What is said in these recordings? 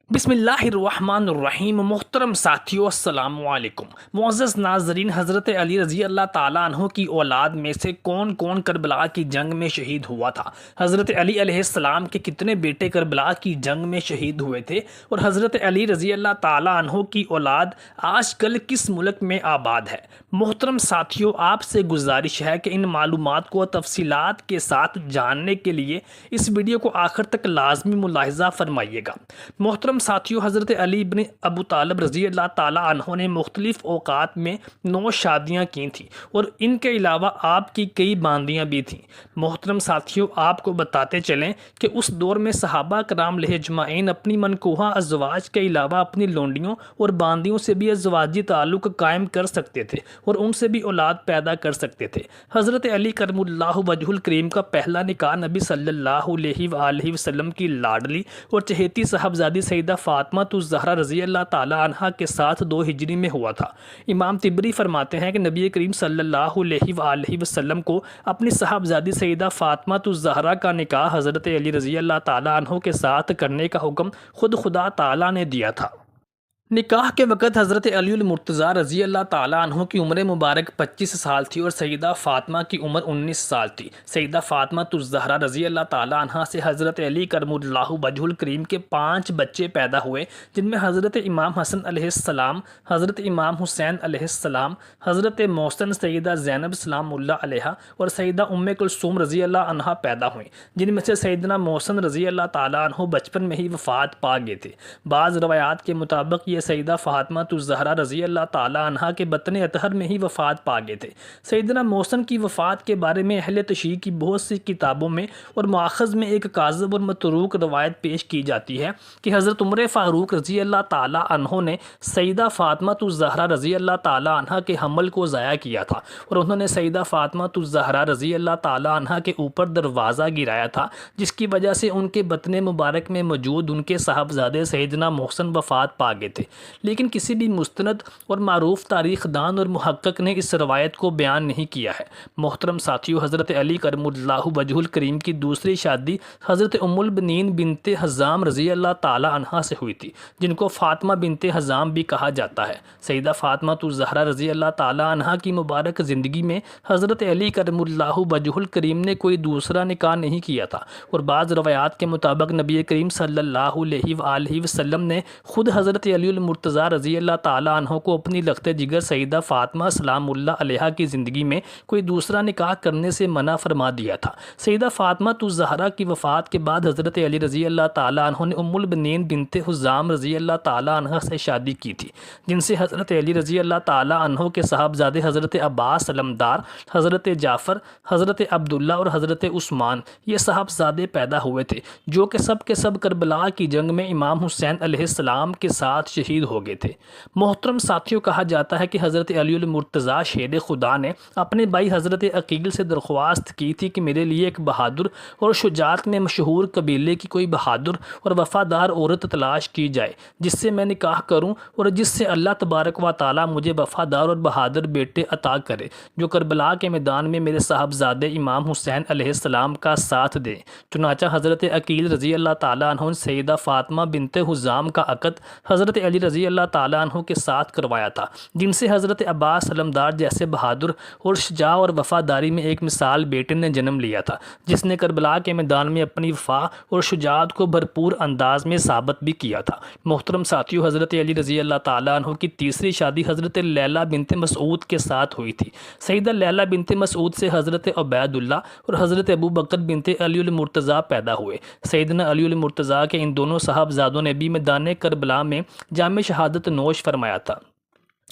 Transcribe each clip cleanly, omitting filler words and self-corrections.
بسم اللہ الرحمن الرحیم۔ محترم ساتھیو، السلام علیکم۔ معزز ناظرین، حضرت علی رضی اللہ تعالیٰ عنہ کی اولاد میں سے کون کون کربلا کی جنگ میں شہید ہوا تھا؟ حضرت علی علیہ السلام کے کتنے بیٹے کربلا کی جنگ میں شہید ہوئے تھے؟ اور حضرت علی رضی اللہ تعالیٰ عنہ کی اولاد آج کل کس ملک میں آباد ہے؟ محترم ساتھیو، آپ سے گزارش ہے کہ ان معلومات کو تفصیلات کے ساتھ جاننے کے لیے اس ویڈیو کو آخر تک لازمی ملاحظہ فرمائیے گا۔ محترم ساتھیوں، حضرت علی بن ابو طالب رضی اللہ تعالیٰ عنہ نے مختلف اوقات میں 9 شادیاں کی تھیں اور ان کے علاوہ آپ کی کئی باندیاں بھی تھیں۔ محترم ساتھیوں، آپ کو بتاتے چلیں کہ اس دور میں صحابہ کرام اجمعین اپنی منکوحہ ازواج کے علاوہ اپنی لونڈیوں اور باندیوں سے بھی ازواجی تعلق قائم کر سکتے تھے اور ان سے بھی اولاد پیدا کر سکتے تھے۔ حضرت علی کرم اللہ وجہ الکریم کا پہلا نکاح نبی صلی اللہ علیہ وآلہ وسلم کی لاڈلی اور چہیتی صاحبزادی سیدہ فاطمہ الزہرا رضی اللہ تعالی عنہ کے ساتھ 2 ہجری میں ہوا تھا۔ امام طبری فرماتے ہیں کہ نبی کریم صلی اللہ علیہ وآلہ وسلم کو اپنی صاحبزادی سیدہ فاطمہ الزہرا کا نکاح حضرت علی رضی اللہ تعالی عنہ کے ساتھ کرنے کا حکم خود خدا تعالی نے دیا تھا۔ نکاح کے وقت حضرت علی المرتضیٰ رضی اللہ تعالیٰ عنہ کی عمر مبارک 25 سال تھی اور سیدہ فاطمہ کی عمر 19 سال تھی۔ سیدہ فاطمہ الزہرا رضی اللہ تعالیٰ عنہ سے حضرت علی کرم اللہ وجہ الکریم کے 5 بچے پیدا ہوئے، جن میں حضرت امام حسن علیہ السلام، حضرت امام حسین علیہ السلام، حضرت محسن، سیدہ زینب سلام اللہ علیہا اور سیدہ ام کلثوم رضی اللہ عنہا پیدا ہوئیں، جن میں سے سیدنا محسن رضی اللہ تعالیٰ عنہ بچپن میں ہی وفات پا گئے تھے۔ بعض روایات کے مطابق یہ سیدہ فاطمہ الزہرا رضی اللہ تعالی عنہ کے بطن اطہر میں ہی وفات پا گئے تھے۔ سیدنا محسن کی وفات کے بارے میں اہل تشیع کی بہت سی کتابوں میں اور مؤخذ میں ایک کاذب اور متروک روایت پیش کی جاتی ہے کہ حضرت عمر فاروق رضی اللہ تعالی عنہ نے سیدہ فاطمہ الزہرا رضی اللہ تعالی عنہ کے حمل کو ضائع کیا تھا اور انہوں نے سیدہ فاطمہ الزہرا رضی اللہ تعالی عنہ کے اوپر دروازہ گرایا تھا، جس کی وجہ سے ان کے بطن مبارک میں موجود ان کے صاحبزادے سیدنا محسن وفات پا گئے تھے۔ لیکن کسی بھی مستند اور معروف تاریخ دان اور محقق نے اس روایت کو بیان نہیں کیا ہے۔ محترم ساتھیو، حضرت علی کرم اللہ وجہ الکریم کی دوسری شادی حضرت ام البنین بنت حزام رضی اللہ تعالی عنہا سے ہوئی تھی، جن کو فاطمہ بنت حزام بھی کہا جاتا ہے۔ سیدہ فاطمہ الزہرا رضی اللہ تعالی عنہا کی مبارک زندگی میں حضرت علی کرم اللہ وجہ الکریم نے کوئی دوسرا نکاح نہیں کیا تھا اور بعض روایات کے مطابق نبی کریم صلی اللہ علیہ وآلہ وسلم نے خود حضرت علی المرتضیٰ رضی اللہ تعالیٰ عنہ کو اپنی لخت جگر سیدہ فاطمہ سلام اللہ علیہا کی زندگی میں کوئی دوسرا نکاح کرنے سے منع فرما دیا تھا۔ سیدہ فاطمہ الزہرا کی وفات کے بعد حضرت علی رضی اللہ تعالیٰ عنہ نے ام البنین بنت حزام رضی اللہ تعالیٰ عنہ سے شادی کی تھی، جن سے حضرت علی رضی اللہ تعالیٰ عنہ کے صاحبزادے حضرت عباس علمدار، حضرت جعفر، حضرت عبداللہ اور حضرت عثمان یہ صاحبزادے پیدا ہوئے تھے، جو کہ سب کربلا کی جنگ میں امام حسین علیہ السلام کے ساتھ شہید ہو گئے تھے۔ محترم ساتھیوں، کہا جاتا ہے کہ حضرت علی المرتضیٰ شیر خدا نے اپنے بھائی حضرت عقیل سے درخواست کی تھی کہ میرے لیے ایک بہادر اور شجاعت میں مشہور قبیلے کی کوئی بہادر اور وفادار عورت تلاش کی جائے، جس سے میں نکاح کروں اور جس سے اللہ تبارک و تعالیٰ مجھے وفادار اور بہادر بیٹے عطا کرے، جو کربلا کے میدان میں میرے صاحبزادے امام حسین علیہ السلام کا ساتھ دیں۔ چنانچہ حضرت عقیل رضی اللہ تعالیٰ عنہ نے سیدہ فاطمہ بنت حزام کا عقد حضرت علی رضی اللہ تعالیٰ عنہ کے ساتھ کروایا تھا، جن سے حضرت عباس علمدار جیسے بہادر اور شجاع اور وفاداری میں ایک مثال بیٹے نے جنم لیا تھا، جس نے کربلا کے میدان میں اپنی وفا اور شجاعت کو بھرپور انداز میں ثابت بھی کیا تھا۔ محترم ساتھیو، حضرت علی رضی اللہ تعالیٰ عنہ کی تیسری شادی حضرت لیلہ بنت مسعود کے ساتھ ہوئی تھی۔ سیدہ لیلہ بنت مسعود سے حضرت عبید اللہ اور حضرت ابو بکر بنت علی المرتضیٰ پیدا ہوئے۔ سیدنا علی المرتضیٰ کے ان دونوں صاحبزادوں نے بھی میدان کربلا میں جام شہادت نوش فرمایا تھا۔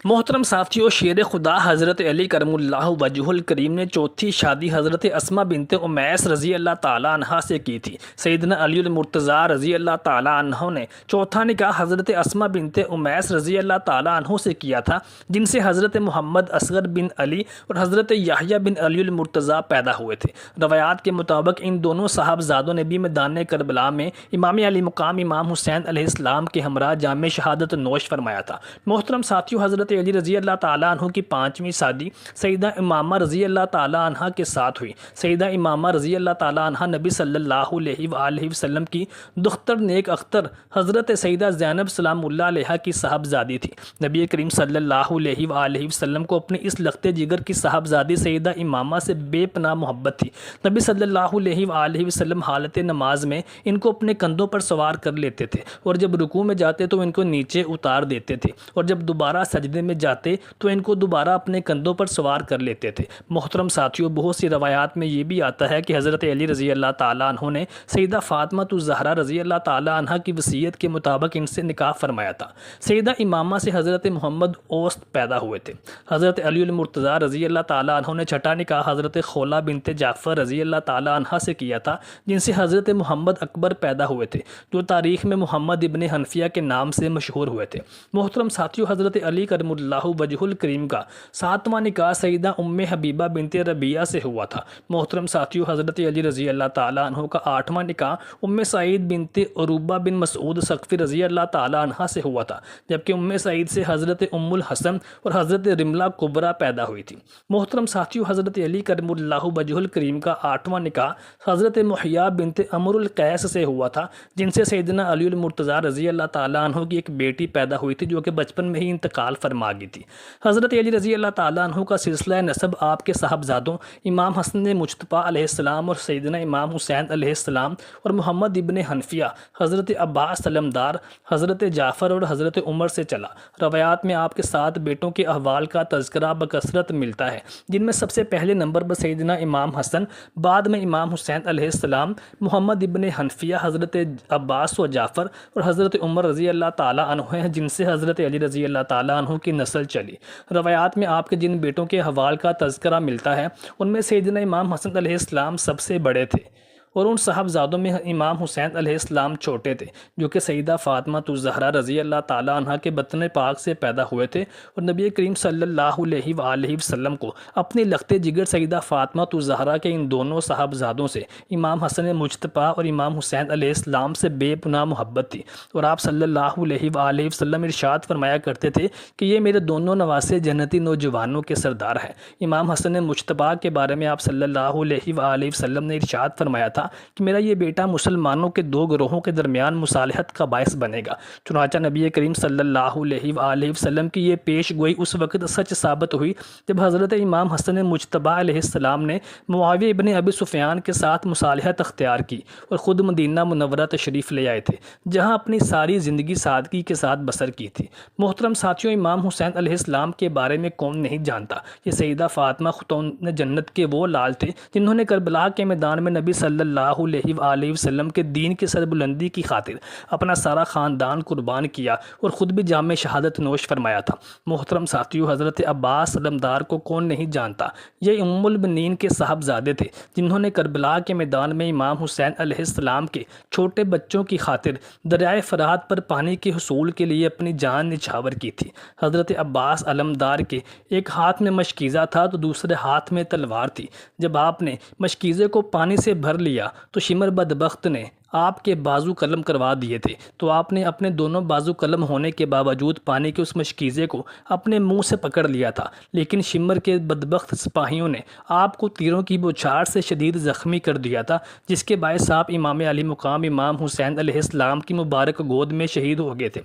محترم ساتھیو، شیر خدا حضرت علی کرم اللہ وجہ الکریم نے چوتھی شادی حضرت اسماء بنت امیس رضی اللہ تعالیٰ عنہ سے کی تھی۔ سیدنا علی المرتضیٰ رضی اللہ تعالیٰ عنہ نے چوتھا نکاح حضرت اسماء بنت امیس رضی اللہ تعالیٰ عنہ سے کیا تھا، جن سے حضرت محمد اصغر بن علی اور حضرت یحییٰ بن علی المرتضیٰ پیدا ہوئے تھے۔ روایات کے مطابق ان دونوں صاحبزادوں نے بھی میدان کربلا میں امام علی مقام امام حسین علیہ السلام کے ہمراہ جام شہادت نوش فرمایا تھا۔ محترم ساتھیو، حضرت حضرت علی رضی اللہ تعالیٰ عنہ کی 5ویں شادی سیدہ امامہ رضی اللہ تعالیٰ عنہ کے ساتھ ہوئی۔ سیدہ امامہ رضی اللہ تعالیٰ عنہ نبی صلی اللہ علیہ وآلہ وسلم کی دختر نیک اختر حضرت سیدہ زینب سلام اللہ علیہ کی صاحبزادی تھی۔ نبی کریم صلی اللہ علیہ وآلہ وسلم کو اپنی اس لخت جگر کی صاحبزادی سیدہ امامہ سے بے پناہ محبت تھی۔ نبی صلی اللہ علیہ وآلہ وسلم حالت نماز میں ان کو اپنے کندھوں پر سوار کر لیتے تھے، اور جب رکوع میں جاتے تو ان کو نیچے اتار دیتے تھے، اور جب دوبارہ سجدے میں جاتے تو ان کو دوبارہ اپنے کندھوں پر سوار کر لیتے تھے۔ محترم ساتھیوں، بہت سی روایات میں یہ بھی آتا ہے کہ حضرت علی رضی اللہ تعالیٰ عنہ نے سیدہ فاطمہ الزہرا رضی اللہ تعالیٰ عنہ کی وصیت کے مطابق ان سے نکاح فرمایا تھا۔ سیدہ امامہ سے حضرت محمد اوسط پیدا ہوئے تھے۔ حضرت علی المرتضیٰ رضی اللہ تعالیٰ عنہ نے چھٹا نکاح حضرت خولہ بنت جعفر رضی اللہ تعالیٰ عنہ سے کیا تھا، جن سے حضرت محمد اکبر پیدا ہوئے تھے، جو تاریخ میں محمد ابن حنفیہ کے نام سے مشہور ہوئے تھے۔ محترم ساتھیوں، حضرت علی کرم اللہ وجہ الکریم کا 7واں نکاح سیدہ ام حبیبہ بنت ربیعہ سے ہوا تھا۔ محترم ساتھیوں، حضرت علی رضی اللہ تعالیٰ عنہ کا 8واں نکاح ام سعید بنت عروبہ بن مسعود ثقفی رضی اللہ تعالیٰ عنہ سے ہوا تھا، جبکہ ام سعید سے حضرت ام الحسن اور حضرت رملہ کبریٰ پیدا ہوئی تھی۔ محترم ساتھیوں، حضرت علی کرم اللہ وجہ الکریم کا 8واں نکاح حضرت محیٰ بنت عمرو القیس سے ہوا تھا، جن سے سیدنا علی المرتضیٰ رضی اللہ تعالیٰ عنہ کی ایک بیٹی پیدا ہوئی تھی، جو کہ بچپن میں ہی انتقال فرما گئی تھی۔ حضرت علی رضی اللہ تعالیٰ عنہ کا سلسلہ نسب آپ کے صاحبزادوں امام حسن مجتبیٰ علیہ السلام اور سیدنا امام حسین علیہ السلام اور محمد ابن حنفیہ، حضرت عباس علمدار، حضرت جعفر اور حضرت عمر سے چلا۔ روایات میں آپ کے 7 بیٹوں کے احوال کا تذکرہ بکثرت ملتا ہے، جن میں سب سے پہلے نمبر پر سیدنا امام حسن، بعد میں امام حسین علیہ السلام، محمد ابن حنفیہ، حضرت عباس و جعفر اور حضرت عمر رضی اللہ تعالیٰ عنہ ہیں، جن سے حضرت علی رضی اللہ تعالیٰ عنہ کی نسل چلی۔ روایات میں آپ کے جن بیٹوں کے احوال کا تذکرہ ملتا ہے، ان میں سیدنا امام حسن علیہ السلام سب سے بڑے تھے، اور ان صاحبزادوں میں امام حسین علیہ السلام چھوٹے تھے، جو کہ سیدہ فاطمہ الزہرا رضی اللہ تعالیٰ عنہ کے بطن پاک سے پیدا ہوئے تھے، اور نبی کریم صلی اللہ علیہ وآلہ وسلم کو اپنی لخت جگر سیدہ فاطمہ الزہرا کے ان دونوں صاحبزادوں سے، امام حسن مجتبیٰ اور امام حسین علیہ السلام سے بے پناہ محبت تھی، اور آپ صلی اللہ علیہ وآلہ وسلم ارشاد فرمایا کرتے تھے کہ یہ میرے دونوں نواسے جنتی نوجوانوں کے سردار ہیں۔ امام حسن مجتبیٰ کے بارے میں آپ صلی اللہ علیہ وآلہ وسلم نے ارشاد فرمایا تھا کہ میرا یہ بیٹا مسلمانوں کے 2 گروہوں کے درمیان مصالحت کا باعث بنے گا۔ چنانچہ نبی کریم صلی اللہ علیہ وآلہ وسلم کی یہ پیش گوئی اس وقت سچ ثابت ہوئی جب حضرت امام حسن مجتبیٰ علیہ السلام نے معاویہ ابن ابی سفیان کے ساتھ مصالحت اختیار کی اور خود مدینہ منورہ تشریف لے آئے تھے، جہاں اپنی ساری زندگی سادگی کے ساتھ بسر کی تھی۔ محترم ساتھیوں، امام حسین علیہ السلام کے بارے میں کون نہیں جانتا؟ یہ سیدہ فاطمہ خاتون جنت کے وہ لال تھے جنہوں نے کربلا کے میدان میں نبی صلی اللہ علیہ وآلہ وسلم کے دین کی سربلندی کی خاطر اپنا سارا خاندان قربان کیا اور خود بھی جام شہادت نوش فرمایا تھا۔ محترم ساتھیوں، حضرت عباس علمدار کو کون نہیں جانتا؟ یہ ام المؤمنین کے صاحبزادے تھے، جنہوں نے کربلا کے میدان میں امام حسین علیہ السلام کے چھوٹے بچوں کی خاطر دریائے فرات پر پانی کے حصول کے لیے اپنی جان نچھاور کی تھی۔ حضرت عباس علمدار کے ایک ہاتھ میں مشکیزہ تھا تو دوسرے ہاتھ میں تلوار تھی۔ جب آپ نے مشکیزے کو پانی سے بھر لیا تو شمر بدبخت نے آپ کے بازو قلم کروا دیے تھے، تو آپ نے اپنے دونوں بازو قلم ہونے کے باوجود پانی کے اس مشکیزے کو اپنے منہ سے پکڑ لیا تھا، لیکن شمر کے بدبخت سپاہیوں نے آپ کو تیروں کی بوچھار سے شدید زخمی کر دیا تھا، جس کے باعث آپ امام علی مقام امام حسین علیہ السلام کی مبارک گود میں شہید ہو گئے تھے۔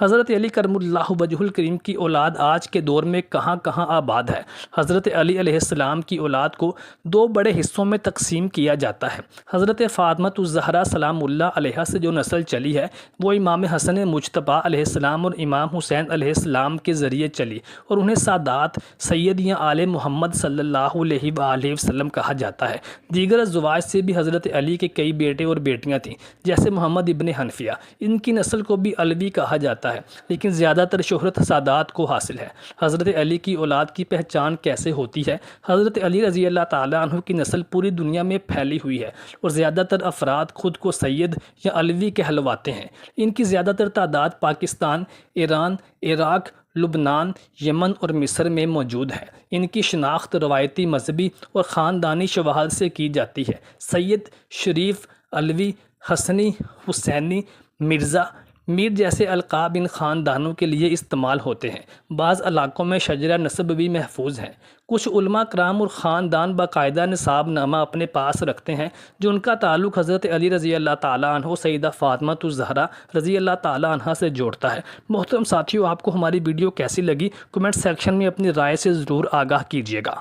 حضرت علی کرم اللہ وجہ الکریم کی اولاد آج کے دور میں کہاں کہاں آباد ہے؟ حضرت علی علیہ السلام کی اولاد کو 2 بڑے حصوں میں تقسیم کیا جاتا ہے۔ حضرت فاطمہ الزہرا سلام اللہ علیہ سے جو نسل چلی ہے، وہ امام حسن مجتبیٰ علیہ السلام اور امام حسین علیہ السلام کے ذریعے چلی، اور انہیں سادات سید یا آل محمد صلی اللہ علیہ وآلہ وسلم کہا جاتا ہے۔ دیگر ازواج سے بھی حضرت علی کے کئی بیٹے اور بیٹیاں تھیں، جیسے محمد ابن حنفیہ، ان کی نسل کو بھی علوی کہا جاتا ہے، لیکن زیادہ تر شہرت سادات کو حاصل ہے۔ حضرت علی کی اولاد کی پہچان کیسے ہوتی ہے؟ حضرت علی رضی اللہ تعالیٰ عنہ کی نسل پوری دنیا میں پھیلی ہوئی ہے، اور زیادہ تر افراد خود کو سید یا علوی کہلواتے ہیں۔ ان کی زیادہ تر تعداد پاکستان، ایران، عراق، لبنان، یمن اور مصر میں موجود ہے۔ ان کی شناخت روایتی مذہبی اور خاندانی شواہد سے کی جاتی ہے۔ سید، شریف، علوی، حسنی، حسینی، مرزا، میر جیسے القاب ان خاندانوں کے لیے استعمال ہوتے ہیں۔ بعض علاقوں میں شجرہ نسب بھی محفوظ ہیں۔ کچھ علماء کرام اور خاندان باقاعدہ نساب نامہ اپنے پاس رکھتے ہیں جو ان کا تعلق حضرت علی رضی اللہ تعالیٰ عنہ، سیدہ فاطمہ الزہرا رضی اللہ تعالیٰ عنہ سے جوڑتا ہے۔ محترم ساتھیو، آپ کو ہماری ویڈیو کیسی لگی؟ کمنٹ سیکشن میں اپنی رائے سے ضرور آگاہ کیجیے گا۔